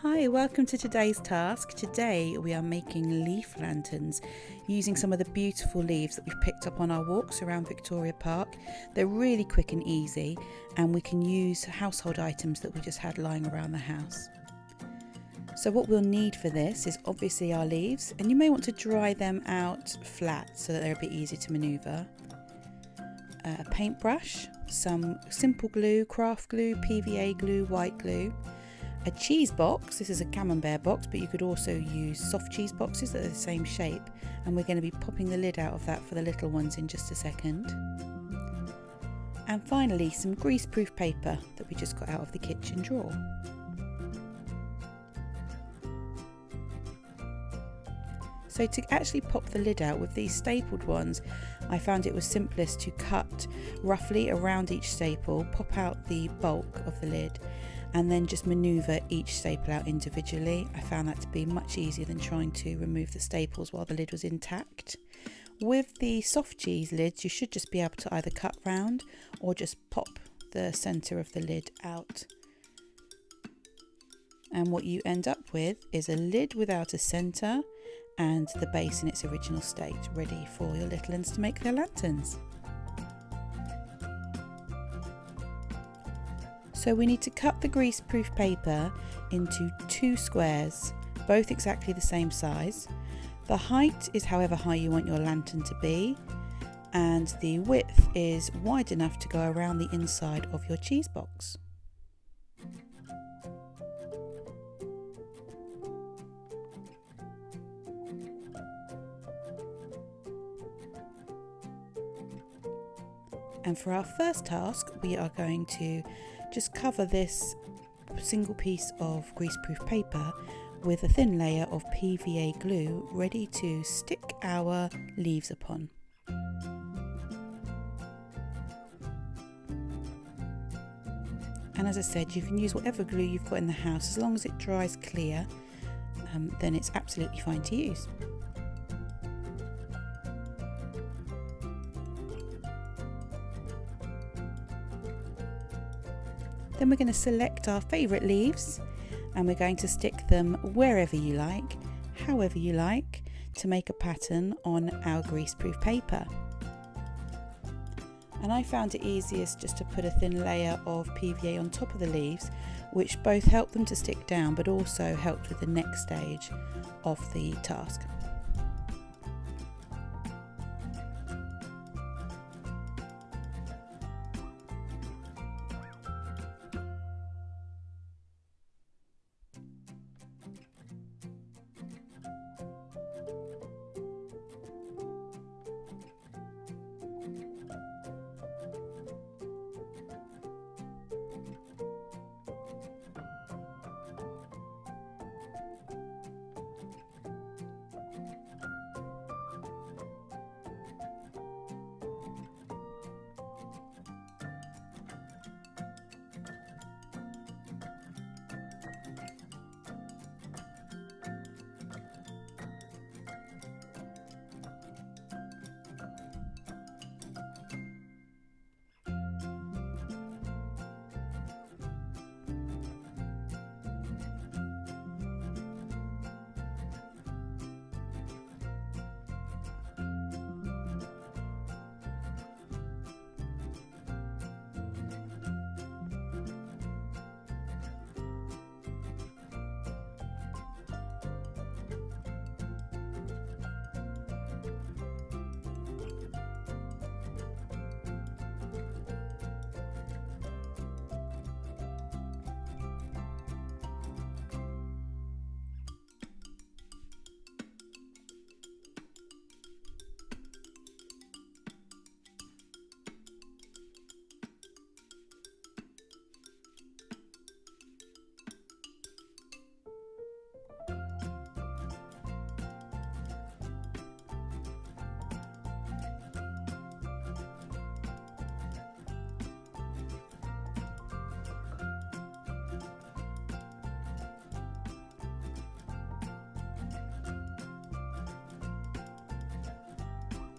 Hi, welcome to today's task. Today we are making leaf lanterns using some of the beautiful leaves that we've picked up on our walks around Victoria Park. They're really quick and easy, and we can use household items that we just had lying around the house. So what we'll need for this is obviously our leaves, and you may want to dry them out flat so that they're a bit easier to manoeuvre. A paintbrush, some simple glue, craft glue, PVA glue, white glue. A cheese box, this is a camembert box, but you could also use soft cheese boxes that are the same shape, and we're going to be popping the lid out of that for the little ones in just a second. And finally some greaseproof paper that we just got out of the kitchen drawer. So to actually pop the lid out with these stapled ones, I found it was simplest to cut roughly around each staple, pop out the bulk of the lid, and then just manoeuvre each staple out individually. I found that to be much easier than trying to remove the staples while the lid was intact. With the soft cheese lids, you should just be able to either cut round or just pop the centre of the lid out. And what you end up with is a lid without a centre and the base in its original state, ready for your little ones to make their lanterns. So we need to cut the greaseproof paper into 2 squares, both exactly the same size. The height is however high you want your lantern to be, and the width is wide enough to go around the inside of your cheese box. And for our first task, we are going to just cover this single piece of greaseproof paper with a thin layer of PVA glue ready to stick our leaves upon. And as I said, you can use whatever glue you've got in the house as long as it dries clear, then it's absolutely fine to use. Then we're going to select our favourite leaves and we're going to stick them wherever you like, however you like, to make a pattern on our greaseproof paper. And I found it easiest just to put a thin layer of PVA on top of the leaves, which both helped them to stick down but also helped with the next stage of the task.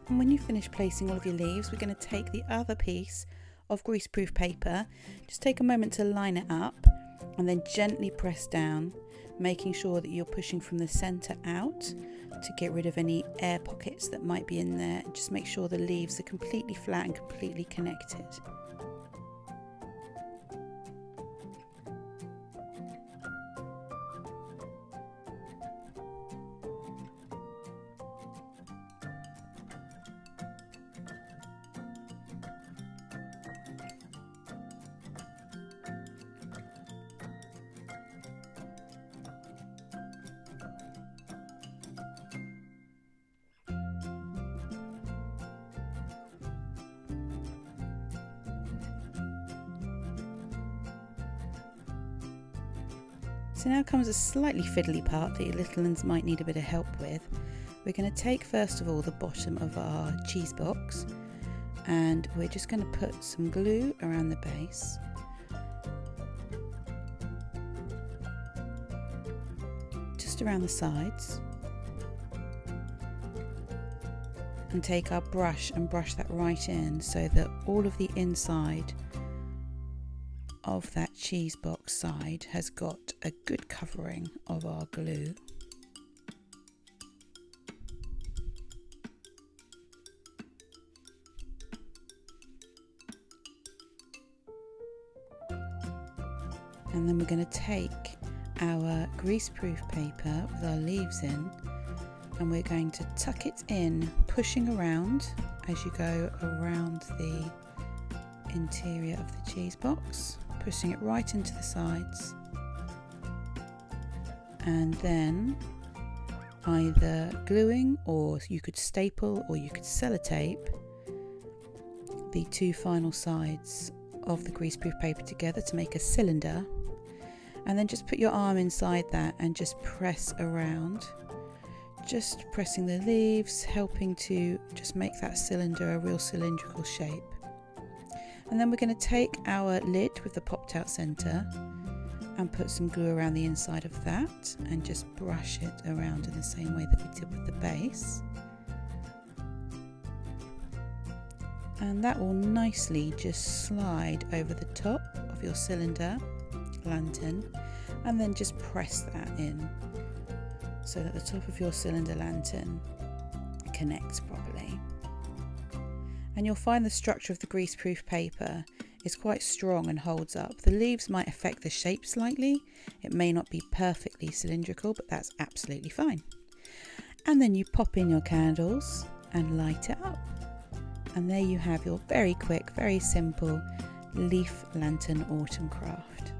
And when you finish placing all of your leaves, we're going to take the other piece of greaseproof paper, just take a moment to line it up and then gently press down making sure that you're pushing from the centre out to get rid of any air pockets that might be in there. Just make sure the leaves are completely flat and completely connected. So now comes a slightly fiddly part that your little ones might need a bit of help with. We're going to take first of all the bottom of our cheese box, and we're just going to put some glue around the base. Just around the sides. And take our brush and brush that right in so that all of the inside of that cheese box side has got a good covering of our glue. And then we're going to take our greaseproof paper with our leaves in, and we're going to tuck it in, pushing around as you go around the interior of the cheese box, pushing it right into the sides, and then either gluing, or you could staple, or you could sellotape the two final sides of the greaseproof paper together to make a cylinder, and then just put your arm inside that and just press around, just pressing the leaves, helping to just make that cylinder a real cylindrical shape. And then we're going to take our lid with the popped out centre and put some glue around the inside of that and just brush it around in the same way that we did with the base. And that will nicely just slide over the top of your cylinder lantern, and then just press that in so that the top of your cylinder lantern connects properly. And you'll find the structure of the greaseproof paper is quite strong and holds up. The leaves might affect the shape slightly. It may not be perfectly cylindrical, but that's absolutely fine. And then you pop in your candles and light it up. And there you have your very quick, very simple leaf lantern autumn craft.